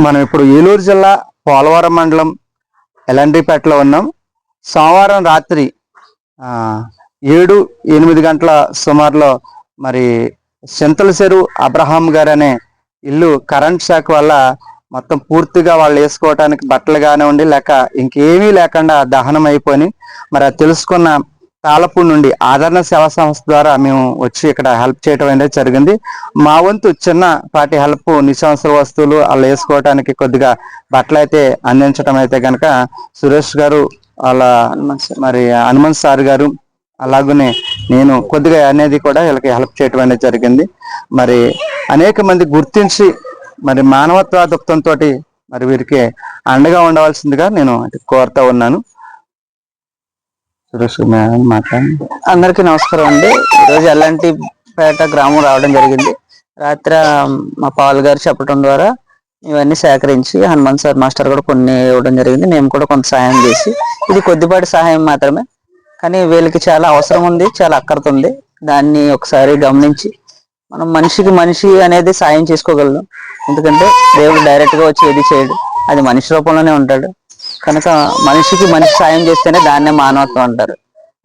మనం ఇప్పుడు ఏలూరు జిల్లా పోలవరం మండలం ఎల్ఎన్డిపేటలో ఉన్నాం. సోమవారం రాత్రి 7-8 గంటల సుమారులో మరి చింతల చెరువు అబ్రహాం గారు అనే ఇల్లు కరెంట్ షాక్ వల్ల మొత్తం పూర్తిగా వాళ్ళు వేసుకోవటానికి బట్టలు కానివ్వండి లేక ఇంకేమీ లేకుండా దహనం అయిపోయి మరి అది తెలుసుకున్న తాళపూడి నుండి ఆదరణ సేవా సంస్థ ద్వారా మేము వచ్చి ఇక్కడ హెల్ప్ చేయడం అనేది జరిగింది. మా వంతు చిన్నపాటి హెల్ప్ నిత్యావసర వస్తువులు వాళ్ళు వేసుకోవడానికి కొద్దిగా బట్టలు అయితే అందించడం అయితే కనుక సురేష్ గారు వాళ్ళ మరి హనుమంత్ సార్ గారు అలాగనే నేను కొద్దిగా అనేది కూడా వీళ్ళకి హెల్ప్ చేయడం అనేది జరిగింది. మరి అనేక మంది గుర్తించి మరి మానవత్వ దృక్పథంతో మరి వీరికి అండగా ఉండవలసిందిగా నేను కోరుతా ఉన్నాను. సురేష్ అందరికీ నమస్కారం అండి. ఈరోజు ఎల్ఎన్టిపేట గ్రామం రావడం జరిగింది. రాత్రి మా పాల్ గారు చెప్పడం ద్వారా ఇవన్నీ సేకరించి హనుమంత్ సార్ మాస్టర్ కూడా కొన్ని ఇవ్వడం జరిగింది. మేము కూడా కొంత సహాయం చేసి, ఇది కొద్దిపాటి సహాయం మాత్రమే కానీ వీళ్ళకి చాలా అవసరం ఉంది, చాలా అక్కర్తుంది. దాన్ని ఒకసారి గమనించి మనం మనిషికి మనిషి అనేది సాయం చేసుకోగలం. ఎందుకంటే దేవుడు డైరెక్ట్ గా వచ్చి ఏది చేయడు, అది మనిషి రూపంలోనే ఉంటాడు. కనుక మనిషికి మనిషి సాయం చేస్తేనే దాన్నే మానవత్వం అంటారు.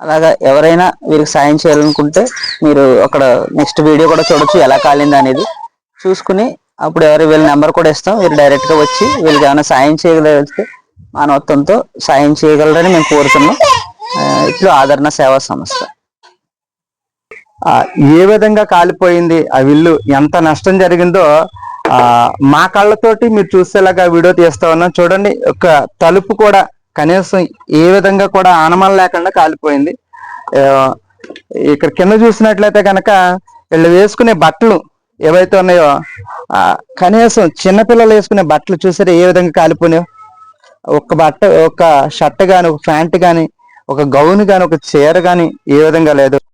అలాగా ఎవరైనా వీరికి సాయం చేయాలనుకుంటే మీరు అక్కడ నెక్స్ట్ వీడియో కూడా చూడొచ్చు, ఎలా కాలింది అనేది చూసుకుని అప్పుడు వీళ్ళ నెంబర్ కూడా ఇస్తాం. వీరు డైరెక్ట్ గా వచ్చి వీళ్ళకి ఏమైనా సాయం చేయగలిగితే మానవత్వంతో సాయం చేయగలరని మేము కోరుతున్నాం. ఇట్లు ఆదరణ సేవా సంస్థ. ఏ విధంగా కాలిపోయింది ఆ ఇల్లు, ఎంత నష్టం జరిగిందో మా కళ్ళతోటి మీరు చూసేలాగా వీడియో తీస్తా ఉన్నాం. చూడండి, ఒక తలుపు కూడా కనీసం ఏ విధంగా కూడా ఆనమం లేకుండా కాలిపోయింది. ఇక్కడ కింద చూసినట్లయితే కనుక వీళ్ళు వేసుకునే బట్టలు ఏవైతే ఉన్నాయో కనీసం చిన్నపిల్లలు వేసుకునే బట్టలు చూసారా ఏ విధంగా కాలిపోయినాయో. ఒక బట్ట, ఒక షర్ట్ కానీ, ఒక ప్యాంట్ కానీ, ఒక గౌన్ కానీ, ఒక చీర కానీ ఏ విధంగా లేదు.